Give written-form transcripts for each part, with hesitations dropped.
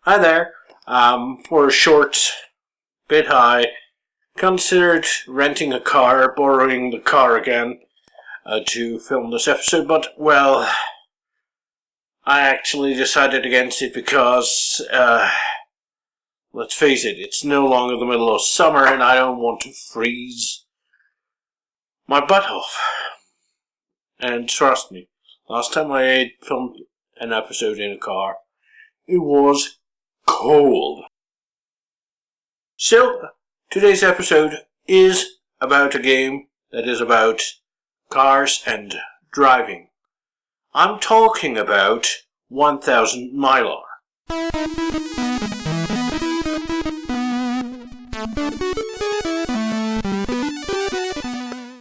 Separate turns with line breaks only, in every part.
Hi there. For a short bit, I considered renting a car, borrowing the car again to film this episode, but, well, I actually decided against it because, let's face it, it's no longer the middle of summer and I don't want to freeze my butt off. And trust me, last time I filmed an episode in a car, it was cold. So, today's episode is about a game that is about cars and driving. I'm talking about 1000 Miler.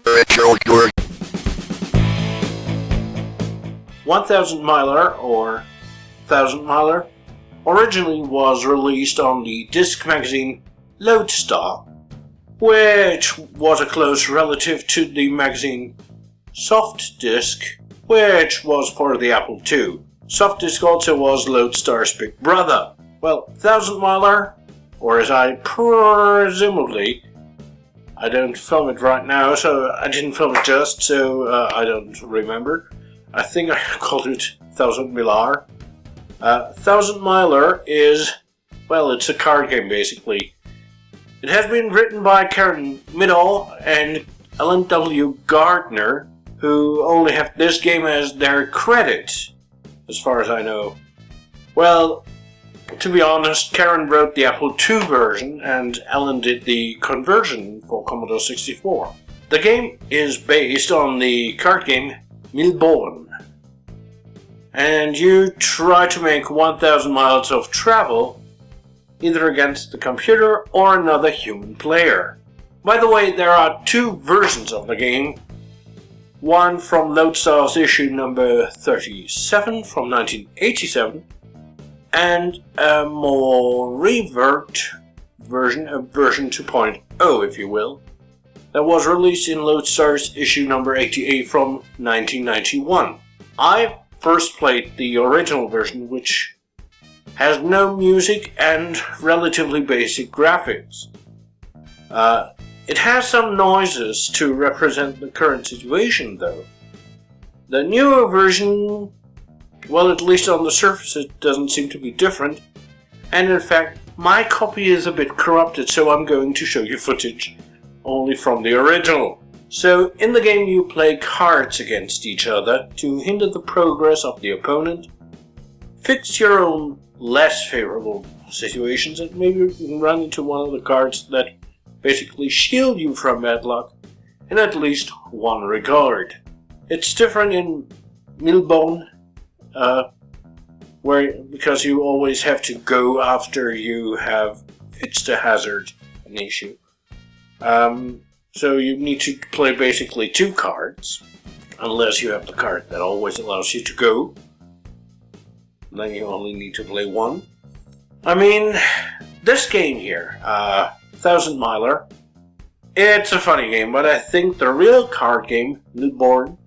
RetroKork. 1000 Miler, or 1000 Miler, originally was released on the disc magazine Lodestar, which was a close relative to the magazine Soft Disc, which was part of the Apple II. Soft Disc also was Lodestar's big brother. Well, 1000 Miler, or as I presumably, I don't film it right now, so I didn't film it just, so I don't remember. I think I called it 1000 Miler. 1000 Miler is, well, it's a card game basically. It has been written by Karen Middle and Ellen W. Gardner, who only have this game as their credit, as far as I know. Well, to be honest, Karen wrote the Apple II version and Ellen did the conversion for Commodore 64. The game is based on the card game Milborn, and you try to make 1000 miles of travel either against the computer or another human player. By the way, there are two versions of the game. One from Lodestar's issue number 37 from 1987, and a more reworked version, a version 2.0 if you will, that was released in Lodestar's issue number 88 from 1991. I first played the original version, which has no music and relatively basic graphics. It has some noises to represent the current situation though. The newer version, well, at least on the surface it doesn't seem to be different, and in fact my copy is a bit corrupted, so I'm going to show you footage only from the original. So in the game you play cards against each other to hinder the progress of the opponent, fix your own less favorable situations, and maybe you can run into one of the cards that basically shield you from bad luck in at least one regard. It's different in Milborn, because you always have to go after you have fixed a hazard, an issue. So you need to play basically two cards, unless you have the card that always allows you to go. Then you only need to play one. I mean, this game here, 1000 Miler, it's a funny game, but I think the real card game, Milborn,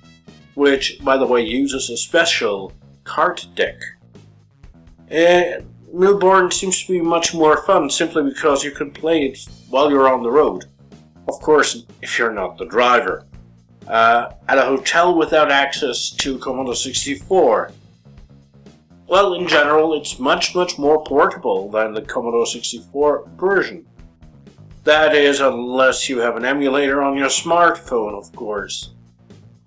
which, by the way, uses a special card deck, Milborn seems to be much more fun simply because you can play it while you're on the road. Of course, if you're not the driver. At a hotel without access to Commodore 64. Well, in general, it's much more portable than the Commodore 64 version. That is, unless you have an emulator on your smartphone, of course.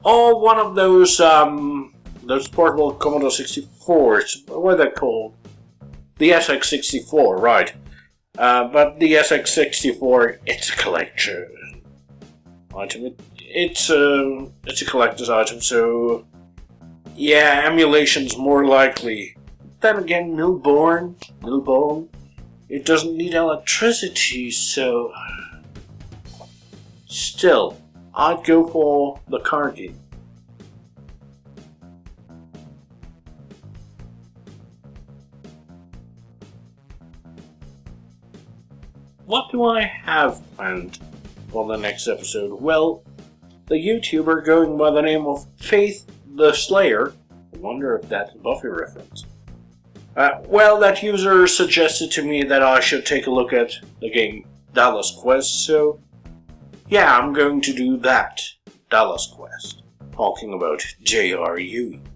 Or one of those portable Commodore 64s, what are they called? The SX64, right. But the SX64, it's a collector item. It's a collector's item, so yeah, emulation's more likely. Then again, Milborn, it doesn't need electricity, so still, I'd go for the card game. What do I have planned for the next episode? Well, the YouTuber going by the name of Faith the Slayer, I wonder if that's a Buffy reference, Well, that user suggested to me that I should take a look at the game Dallas Quest, so yeah, I'm going to do that. Dallas Quest. Talking about J.R. Ewing.